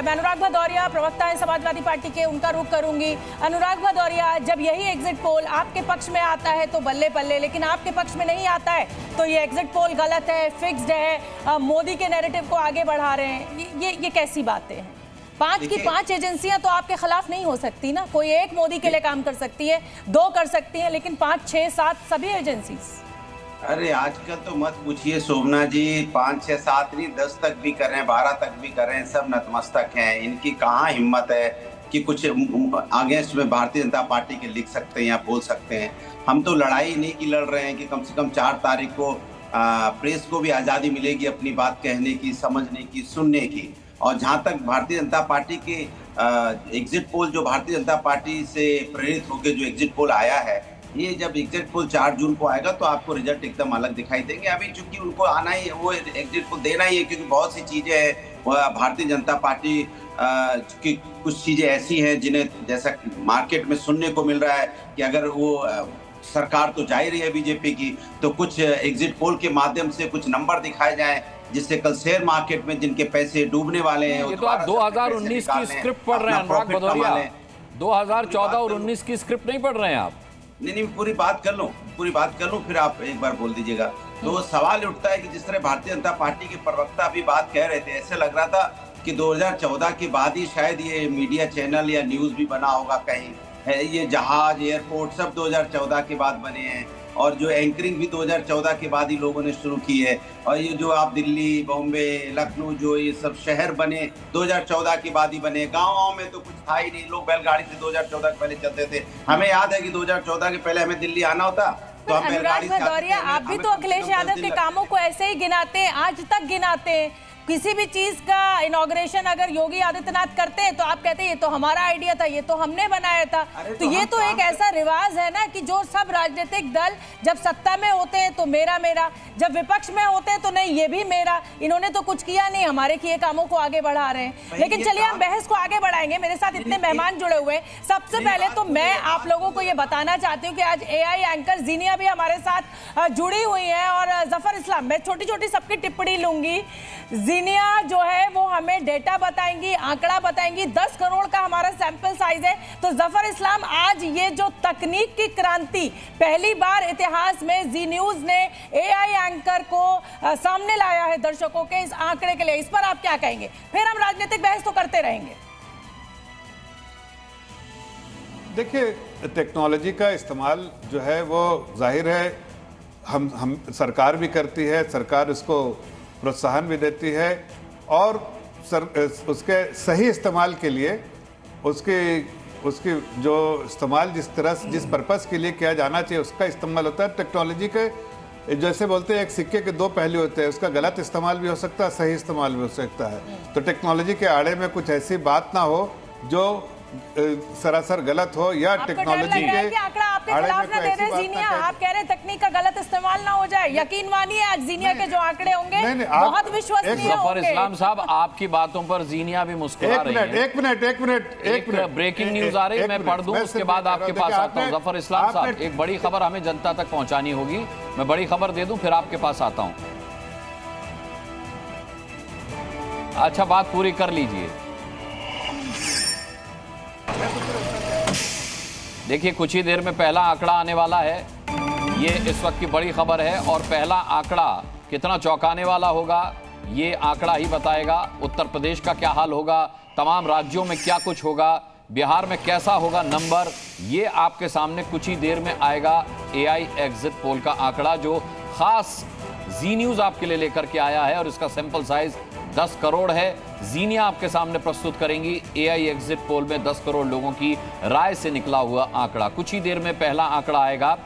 मैं अनुराग भदौरिया, प्रवक्ता है समाजवादी पार्टी के, उनका रुख करूंगी। अनुराग भदौरिया, जब यही एग्जिट पोल आपके पक्ष में आता है तो बल्ले बल्ले, लेकिन आपके पक्ष में नहीं आता है तो ये एग्जिट पोल गलत है, फिक्स्ड है, मोदी के नैरेटिव को आगे बढ़ा रहे हैं, ये कैसी बातें हैं? 5 की 5 एजेंसियां तो आपके खिलाफ नहीं हो सकती ना। कोई एक मोदी के लिए काम कर सकती है, 2 कर सकती है, लेकिन 5, 6, 7 सभी एजेंसीज। अरे आजकल तो मत पूछिए शोभना जी, 5, 6, 7 नहीं 10 तक भी कर रहे हैं, 12 तक भी कर रहे हैं, सब नतमस्तक हैं। इनकी कहाँ हिम्मत है कि कुछ अगेंस्ट में भारतीय जनता पार्टी के लिख सकते हैं या बोल सकते हैं। हम तो लड़ाई नहीं की लड़ रहे हैं कि कम से कम 4 तारीख को प्रेस को भी आज़ादी मिलेगी अपनी बात कहने की, समझने की, सुनने की। और जहाँ तक भारतीय जनता पार्टी के एग्जिट पोल, जो भारतीय जनता पार्टी से प्रेरित होकर जो एग्जिट पोल आया है, ये जब एग्जिट पोल 4 जून को आएगा तो आपको रिजल्ट एकदम अलग दिखाई देंगे। अभी चूंकि उनको आना ही है, वो एग्जिट पोल देना ही है, क्योंकि बहुत सी चीज़ें हैं भारतीय जनता पार्टी की, कुछ चीज़ें ऐसी हैं जिन्हें जैसा मार्केट में सुनने को मिल रहा है कि अगर वो सरकार तो जा ही रही है बीजेपी की, तो कुछ एग्जिट पोल के माध्यम से कुछ नंबर दिखाए जाएं जिससे कल शेयर मार्केट में जिनके पैसे डूबने वाले हैं। ये तो आप 2019 की स्क्रिप्ट पढ़ रहे हैं अनुराग भदौरिया, 2014 और 19 की स्क्रिप्ट नहीं पढ़ रहे हैं आप। नहीं, पूरी बात कर लूं फिर आप एक बार बोल दीजिएगा। तो सवाल उठता है कि जिस तरह भारतीय जनता पार्टी के प्रवक्ता अभी बात कह रहे थे, ऐसे लग रहा था कि 2014 के बाद ही शायद ये मीडिया चैनल या न्यूज भी बना होगा कहीं है। ये जहाज, एयरपोर्ट सब 2014 के बाद बने हैं, और जो एंकरिंग भी 2014 के बाद ही लोगों ने शुरू की है। और ये जो आप दिल्ली, बॉम्बे, लखनऊ, जो ये सब शहर बने 2014 के बाद ही बने। गाँव में तो कुछ था ही नहीं, लोग बैलगाड़ी से 2014 के पहले चलते थे। हमें याद है कि 2014 के पहले हमें दिल्ली आना होता तो हम बैलगाड़ी से आते थे। भदौरिया, आप भी तो अखिलेश यादव के कामों को ऐसे ही गिनाते हैं, आज तक गिनाते हैं। किसी भी चीज का इनॉग्रेशन अगर योगी आदित्यनाथ करते हैं तो आप कहते हैं ये तो हमारा आइडिया था, ये तो हमने बनाया था। तो ये तो एक ऐसा रिवाज है ना कि जो सब राजनीतिक दल जब सत्ता में होते हैं तो मेरा मेरा, जब विपक्ष में होते हैं तो नहीं ये भी मेरा। इन्होंने तो कुछ किया नहीं, हमारे किए कामों को आगे बढ़ा रहे हैं। लेकिन चलिए हम बहस को आगे बढ़ाएंगे। मेरे साथ इतने मेहमान जुड़े हुए हैं। सबसे पहले तो मैं आप लोगों को ये बताना चाहती हूँ कि आज AI एंकर जीनिया भी हमारे साथ जुड़ी हुई है, और जफर इस्लाम। मैं छोटी छोटी सबकी टिप्पणी लूंगी। जीनिया जो है वो हमें डेटा बताएंगी, आंकड़ा बताएंगी। 10 करोड़ का हमारा सैंपल साइज है। तो जफर इस्लाम, आज ये जो तकनीक की क्रांति, पहली बार इतिहास में जी न्यूज ने AI एंकर को सामने लाया है दर्शकों के इस आंकड़े के लिए, इस पर आप क्या कहेंगे? फिर हम राजनीतिक बहस तो करते रहेंगे। देखिए, टेक्नोलॉजी का इस्तेमाल जो है वो जाहिर है हम सरकार भी करती है, सरकार इसको प्रोत्साहन भी देती है, और उसके सही इस्तेमाल के लिए उसकी जो इस्तेमाल जिस तरह से, जिस पर्पस के लिए किया जाना चाहिए उसका इस्तेमाल होता है। टेक्नोलॉजी के जैसे बोलते हैं एक सिक्के के 2 पहलू होते हैं, उसका गलत इस्तेमाल भी हो सकता है, सही इस्तेमाल भी हो सकता है। तो टेक्नोलॉजी के आड़े में कुछ ऐसी बात ना हो जो सरासर गलत हो, या टेक्नोलॉजी के आंकड़ा आपके खिलाफ ना दे दे जीनिया। आप कह रहे हैं तकनीक का गलत इस्तेमाल ना हो जाए। यकीन मानिए आज जीनिया के जो आंकड़े होंगे बहुत विश्वसनीय होंगे। जफर इस्लाम साहब, आपकी बातों पर जीनिया भी मुस्कुरा रही है। एक मिनट ब्रेकिंग न्यूज आ रही है, मैं पढ़ दूं, उसके बाद आपके पास आता हूं। जफर इस्लाम साहब, एक बड़ी खबर हमें जनता तक पहुंचानी होगी। मैं बड़ी खबर दे दूं फिर आपके पास आता हूं। अच्छा, बात पूरी कर लीजिए। देखिए, कुछ ही देर में पहला आंकड़ा आने वाला है। ये इस वक्त की बड़ी खबर है, और पहला आंकड़ा कितना चौंकाने वाला होगा ये आंकड़ा ही बताएगा। उत्तर प्रदेश का क्या हाल होगा, तमाम राज्यों में क्या कुछ होगा, बिहार में कैसा होगा नंबर, ये आपके सामने कुछ ही देर में आएगा। AI एग्जिट पोल का आंकड़ा जो खास जी न्यूज आपके लिए लेकर के आया है, और इसका सैंपल साइज 10 करोड़ है। जीनिया आपके सामने प्रस्तुत करेंगी AI एग्जिट पोल में 10 करोड़ लोगों की राय से निकला हुआ आंकड़ा। कुछ ही देर में पहला आंकड़ा आएगा।